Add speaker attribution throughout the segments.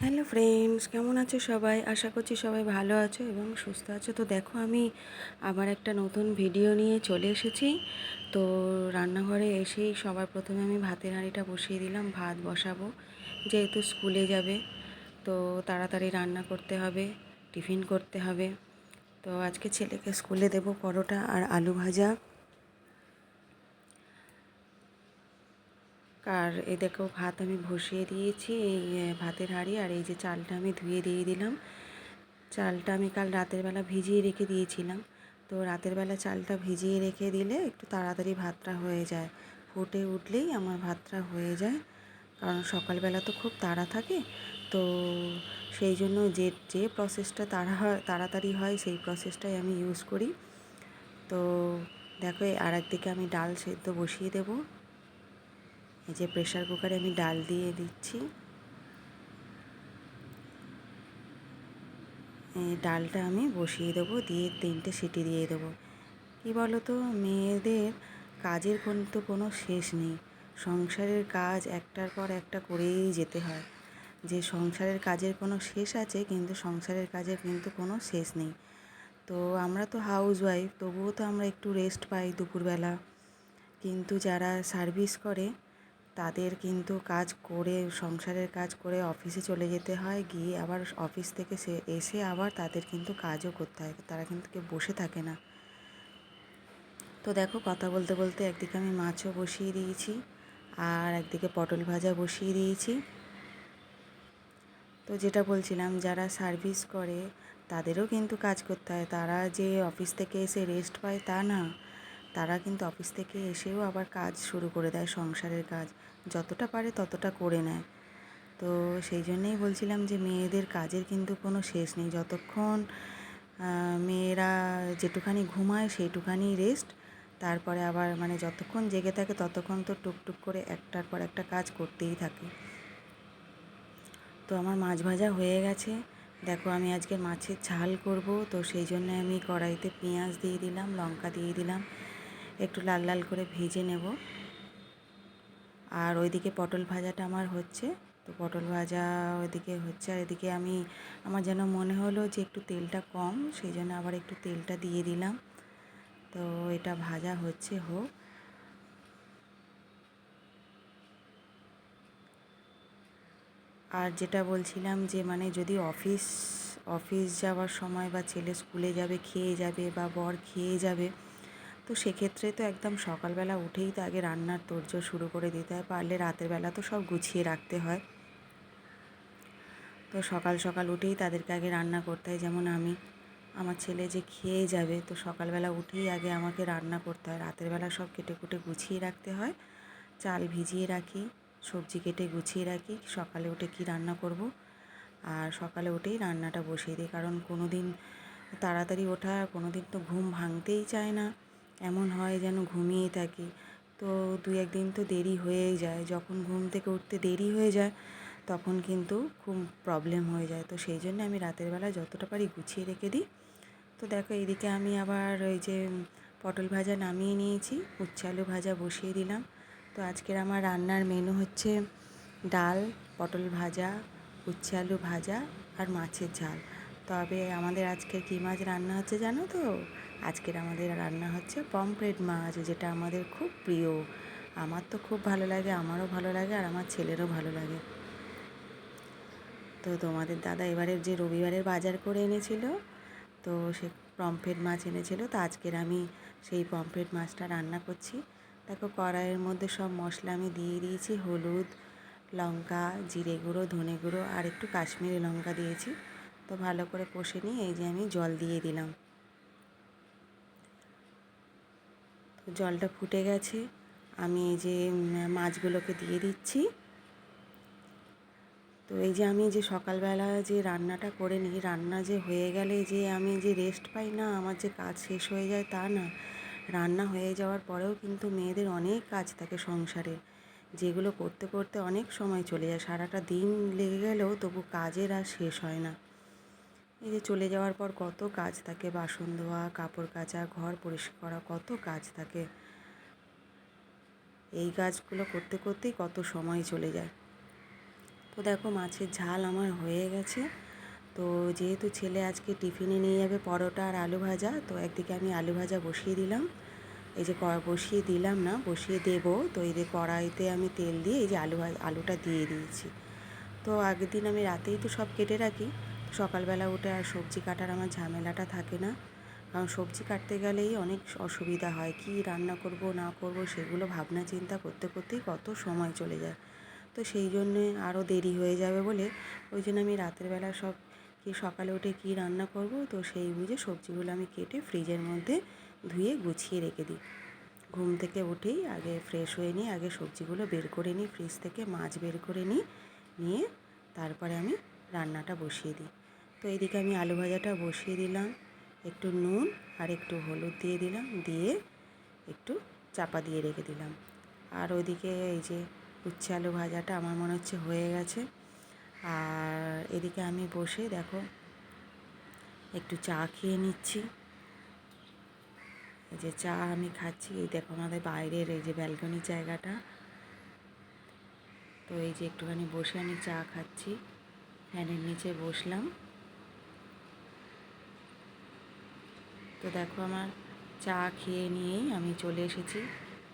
Speaker 1: Hello friends, কেমন আছো সবাই? আশা করছি সবাই ভালো আছো এবং সুস্থ আছো। তো দেখো, আমি আবার একটা নতুন ভিডিও নিয়ে চলে এসেছি। তো রান্নাঘরে এসেই সবার প্রথমে আমি ভাতের হাঁড়িটা বসিয়ে দিলাম। ভাত বসাবো, যেহেতু স্কুলে যাবে তো তাড়াতাড়ি রান্না করতে হবে, টিফিন করতে হবে। তো আজকে ছেলেকে স্কুলে দেবো পরোটা আর আলু ভাজা। আর এই দেখো, ভাত আমি বসিয়ে দিয়েছি, এই ভাতের হাঁড়ি। আর এই যে চালটা আমি ধুয়ে দিয়ে দিলাম। চালটা আমি কাল রাতের বেলা ভিজিয়ে রেখে দিয়েছিলাম। তো রাতের বেলা চালটা ভিজিয়ে রেখে দিলে একটু তাড়াতাড়ি ভাতটা হয়ে যায়, ফুটে উঠলেই আমার ভাতটা হয়ে যায়। কারণ সকালবেলা তো খুব তাড়া থাকে, তো সেই জন্য যে যে প্রসেসটা তাড়াতাড়ি হয় সেই প্রসেসটাই আমি ইউজ করি। তো দেখো, আর একদিকে আমি ডাল সেদ্ধ বসিয়ে দেবো। এই যে প্রেশার কুকারে আমি ডাল দিয়ে দিচ্ছি। ডালটা আমি বসিয়ে দেবো, দিয়ে 3টে সিটি দিয়ে দেবো। কী বলো তো, মেয়েদের কাজের কিন্তু কোনো শেষ নেই। সংসারের কাজ একটার পর একটা করেই যেতে হয়। যে সংসারের কাজের কোনো শেষ আছে, কিন্তু সংসারের কাজের কিন্তু কোনো শেষ নেই। তো আমরা তো হাউস ওয়াইফ, তবুও তো আমরা একটু রেস্ট পাই দুপুরবেলা। কিন্তু যারা সার্ভিস করে তাদের কিন্তু কাজ করে, সংসারের কাজ করে অফিসে চলে যেতে হয়, গিয়ে আবার অফিস থেকে এসে আবার তাদের কিন্তু কাজও করতে হয়। তারা কিন্তু কেউ বসে থাকে না। তো দেখো, কথা বলতে বলতে একদিকে আমি মাছও বসিয়ে দিয়েছি, আর একদিকে পটল ভাজা বসিয়ে দিয়েছি। তো যেটা বলছিলাম, যারা সার্ভিস করে তাদেরও কিন্তু কাজ করতে হয়। তারা যে অফিস থেকে এসে রেস্ট পায় তা না, তারা কিন্তু অফিস থেকে এসেও আবার কাজ শুরু করে দেয়, সংসারের কাজ যতটা পারে ততটা করে নেয়। তো সেই জন্যেই বলছিলাম যে মেয়েদের কাজের কিন্তু কোনো শেষ নেই। যতক্ষণ মেয়েরা যেটুখানি ঘুমায় সেইটুখানি রেস্ট, তারপরে আবার মানে যতক্ষণ জেগে থাকে ততক্ষণ তো টুকটুক করে একটার পর একটা কাজ করতেই থাকে। তো আমার মাছ ভাজা হয়ে গেছে। দেখো, আমি আজকে মাছের ঝাল করব, তো সেই জন্য আমি কড়াইতে পেঁয়াজ দিয়ে দিলাম, লঙ্কা দিয়ে দিলাম, একটু লাল লাল করে ভেজে নেব। আর ওইদিকে পটল ভাজাটা আমার হচ্ছে। তো পটল ভাজা ওইদিকে হচ্ছে, আর এদিকে আমার যেন মনে হলো যে একটু তেলটা কম, সেই জন্য আবার একটু তেলটা দিয়ে দিলাম। তো এটা ভাজা হচ্ছে, হোক। আর যেটা বলছিলাম যে মানে যদি অফিস যাওয়ার সময় বা ছেলে স্কুলে যাবে খেয়ে যাবে বা বর খেয়ে যাবে, তো সেক্ষেত্রে তো একদম সকালবেলা উঠেই তো আগে রান্নার তোড়জোড় শুরু করে দিতে হয়। পারলে রাতের বেলা তো সব গুছিয়ে রাখতে হয়। তো সকাল সকাল উঠেই তাদেরকে আগে রান্না করতে হয়। যেমন আমার ছেলে যে খেয়ে যাবে, তো সকালবেলা উঠেই আগে আমাকে রান্না করতে হয়। রাতের বেলা সব কেটে কুটে গুছিয়ে রাখতে হয়, চাল ভিজিয়ে রাখি, সবজি কেটে গুছিয়ে রাখি, সকালে উঠে কি রান্না করব। আর সকালে উঠেই রান্নাটা বসিয়ে দিই, কারণ কোনো দিন তাড়াতাড়ি ওঠা, কোনো দিন তো ঘুম ভাঙতেই চায় না, এমন হয় যেন ঘুমিয়েই থাকি। তো 2-1 দিন তো দেরি হয়েই যায়। যখন ঘুম থেকে উঠতে দেরি হয়ে যায় তখন কিন্তু খুব প্রবলেম হয়ে যায়। তো সেই জন্য আমি রাতের বেলা যতটা পারি গুছিয়ে রেখে দিই। তো দেখো, এইদিকে আমি আবার ওই যে পটল ভাজা নামিয়ে নিয়েছি, উচ্ছে আলু ভাজা বসিয়ে দিলাম। তো আজকের আমার রান্নার মেনু হচ্ছে ডাল, পটল ভাজা, উচ্ছে আলু ভাজা আর মাছের ঝাল। তবে আমাদের আজকের কী মাছ রান্না হচ্ছে জানো তো? আজকের আমাদের রান্না হচ্ছে পমফ্রেট মাছ, যেটা আমাদের খুব প্রিয়। আমার তো খুব ভালো লাগে, আমারও ভালো লাগে, আর আমার ছেলেরও ভালো লাগে। তো তোমাদের দাদা এবারের যে রবিবারের বাজার করে এনেছিল, তো সে পমফ্রেট মাছ এনেছিল। তো আজকের আমি সেই পমফ্রেট মাছটা রান্না করছি। দেখো, কড়াইয়ের মধ্যে সব মশলা আমি দিয়ে দিয়েছি, হলুদ, লঙ্কা, জিরে গুঁড়ো, ধনে গুঁড়ো আর একটু কাশ্মীরি লঙ্কা দিয়েছি। তো ভালো করে কষে নিয়ে এই যে আমি জল দিয়ে দিলাম। তো জলটা ফুটে গেছে, আমি এই যে মাছগুলোকে দিয়ে দিচ্ছি। তো এই যে আমি যে সকালবেলা যে রান্নাটা করে নিই, রান্না যে হয়ে গেলে যে আমি যে রেস্ট পাই না, আমার যে কাজ শেষ হয়ে যায় তা না। রান্না হয়ে যাওয়ার পরেও কিন্তু মেয়েদের অনেক কাজ থাকে সংসারে, যেগুলো করতে করতে অনেক সময় চলে যায়। সারাটা দিন লেগে গেলেও তবু কাজের আর শেষ হয় না। এই যে চলে যাওয়ার পর কত কাজ থাকে, বাসন ধোয়া, কাপড় কাচা, ঘর পরিষ্কার করা, কত কাজ থাকে। এই কাজগুলো করতে করতেই কত সময় চলে যায়। তো দেখো মাছের ঝাল আমার হয়ে গেছে। তো যেহেতু ছেলে আজকে টিফিনে নিয়ে যাবে পরোটা আর আলু ভাজা, তো একদিকে আমি আলু ভাজা বসিয়ে দিলাম। এই যে বসিয়ে দিলাম না, বসিয়ে দেবো। তো এই যে কড়াইতে আমি তেল দিয়ে এই যে আলুটা দিয়ে দিয়েছি। তো আগের দিন আমি রাতেই তো সব কেটে রাখি, সকালবেলা উঠে আর সবজি কাটার আমার ঝামেলাটা থাকে না। কারণ সবজি কাটতে গেলেই অনেক অসুবিধা হয়, কি রান্না করব না করব সেগুলো ভাবনা চিন্তা করতে করতেই কত সময় চলে যায়। তো সেই জন্যে আরও দেরি হয়ে যাবে বলে ওই জন্য আমি রাতের বেলা সব সকালে উঠে কি রান্না করব তো সেই বুঝে সবজিগুলো আমি কেটে ফ্রিজের মধ্যে ধুয়ে গুছিয়ে রেখে দিই। ঘুম থেকে উঠেই আগে ফ্রেশ হয়ে নিই, আগে সবজিগুলো বের করে নিই ফ্রিজ থেকে, মাছ বের করে নিই, নিয়ে তারপরে আমি রান্নাটা বসিয়ে দিই। তো এইদিকে আমি আলু ভাজাটা বসিয়ে দিলাম, একটু নুন আর একটু হলুদ দিয়ে দিলাম, দিয়ে একটু চাপা দিয়ে রেখে দিলাম। আর ওইদিকে এই যে উচ্ছে আলু ভাজাটা আমার মনে হচ্ছে হয়ে গেছে। আর এদিকে আমি বসে দেখো একটু চা খেয়ে নিচ্ছি। এই যে চা আমি খাচ্ছি, এই দেখো আমাদের বাইরের এই যে ব্যালকনির জায়গাটা। তো এই যে একটুখানি বসে আমি চা খাচ্ছি, ফ্যানের নিচে বসলাম। তো দেখো আমার চা খেয়ে নিয়েই আমি চলে এসেছি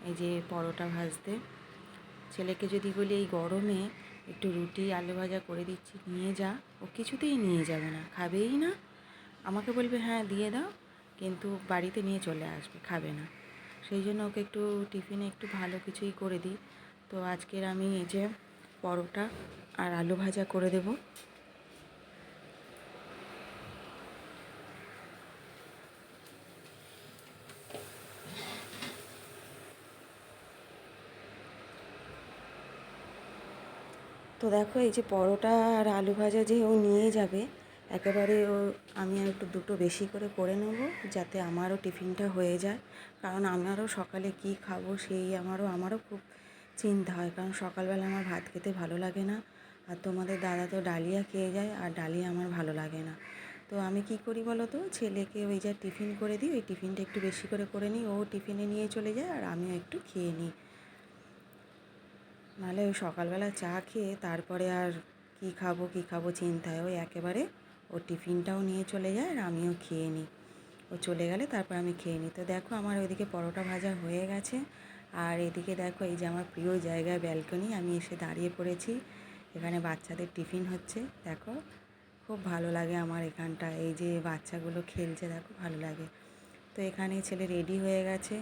Speaker 1: এই যে পরোটা ভাজতে। ছেলেকে যদি বলি এই গরমে একটু রুটি আলু ভাজা করে দিচ্ছি নিয়ে যা, ও কিছুতেই নিয়ে যাবে না, খাবেই না। আমাকে বলবে হ্যাঁ দিয়ে দাও, কিন্তু বাড়িতে নিয়ে চলে আসবে, খাবে না। সেই জন্য ওকে একটু টিফিনে একটু ভালো কিছুই করে দিই। তো আজকের আমি এই যে পরোটা আর আলু ভাজা করে দেবো। তো দেখো এই যে পরোটা আর আলু ভাজা যে ও নিয়ে যাবে একেবারে, আমি আর একটু দুটো বেশি করে নেবো যাতে আমারও টিফিনটা হয়ে যায়। কারণ আমারও সকালে কি খাবো সেই আমারও খুব চিন্তা হয়, কারণ সকালবেলা আমার ভাত খেতে ভালো লাগে না। আর তোমাদের দাদা তো ডালিয়া খেয়ে যায়, আর ডালিয়া আমার ভালো লাগে না। তো আমি কি করি বলো তো, ছেলেকে ওই যা টিফিন করে দিই, ওই টিফিনটা একটু বেশি করে নিই, ও টিফিনে নিয়ে চলে যায় আর আমিও একটু খেয়ে নিই। নাহলে ওই সকালবেলা চা খেয়ে তারপরে আর কী খাবো চিন্তায় ওই একেবারে ও টিফিনটাও নিয়ে চলে যায় আর আমিও খেয়ে নিই। ও চলে গেলে তারপর আমি খেয়ে নিই। তো দেখো আমার ওইদিকে পরোটা ভাজা হয়ে গেছে। আর এদিকে দেখো এই যে আমার প্রিয় জায়গায় ব্যালকনি, আমি এসে দাঁড়িয়ে পড়েছি। এখানে বাচ্চাদের টিফিন হচ্ছে দেখো, খুব ভালো লাগে আমার এখানটা, এই যে বাচ্চাগুলো খেলছে দেখো ভালো লাগে। তো এখানে ছেলে রেডি হয়ে গেছে,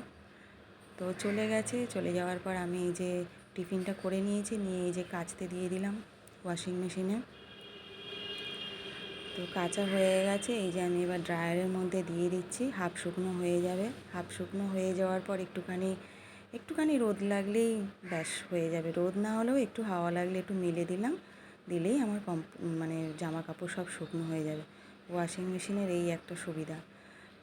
Speaker 1: তো চলে গেছে। চলে যাওয়ার পর আমি এই যে টিফিনটা করে নিয়েছি, নিয়ে এই যে কাচতে দিয়ে দিলাম ওয়াশিং মেশিনে। তো কাচা হয়ে গেছে, এই যে আমি এবার ড্রায়ারের মধ্যে দিয়ে দিচ্ছি, হাফ শুকনো হয়ে যাবে। হাফ শুকনো হয়ে যাওয়ার পর একটুখানি রোদ লাগলেই ব্যাস হয়ে যাবে। রোদ না হলেও একটু হাওয়া লাগলে একটু মেলে দিলাম, দিলেই আমার মানে জামা কাপড় সব শুকনো হয়ে যাবে। ওয়াশিং মেশিনের এই একটা সুবিধা।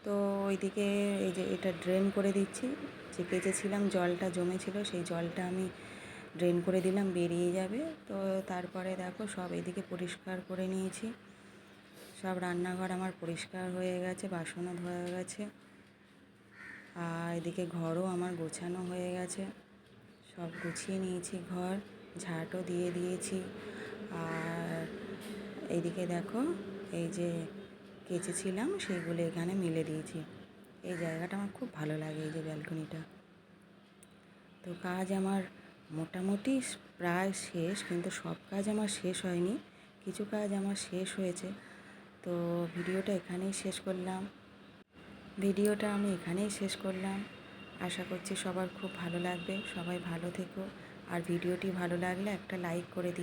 Speaker 1: তো ওইদিকে এই যে এটা ড্রেন করে দিচ্ছি, যে কেচেছিলাম জলটা জমেছিল সেই জলটা আমি ড্রেন করে দিলাম, বেরিয়ে যাবে। তো তারপরে দেখো সব এদিকে পরিষ্কার করে নিয়েছি, সব রান্নাঘর আমার পরিষ্কার হয়ে গেছে, বাসনও ধোয়া গেছে। আর এদিকে ঘরও আমার গোছানো হয়ে গেছে, সব গুছিয়ে নিয়েছি, ঘর ঝাঁটও দিয়ে দিয়েছি। আর এইদিকে দেখো এই যে কেচেছিলাম সেইগুলো এখানে মেলে দিয়েছি। এই জায়গাটা আমার খুব ভালো লাগে, এই যে ব্যালকনিটা। তো কাজ আমার মোটামুটি প্রায় শেষ, কিন্তু সব কাজ আমার শেষ হয়নি, কিছু কাজ আমার শেষ হয়েছে। তো ভিডিওটা আমি এখানেই শেষ করলাম। আশা করছি সবার খুব ভালো লাগবে, সবাই ভালো থেকো। আর ভিডিওটি ভালো লাগলে একটা লাইক করে দিও।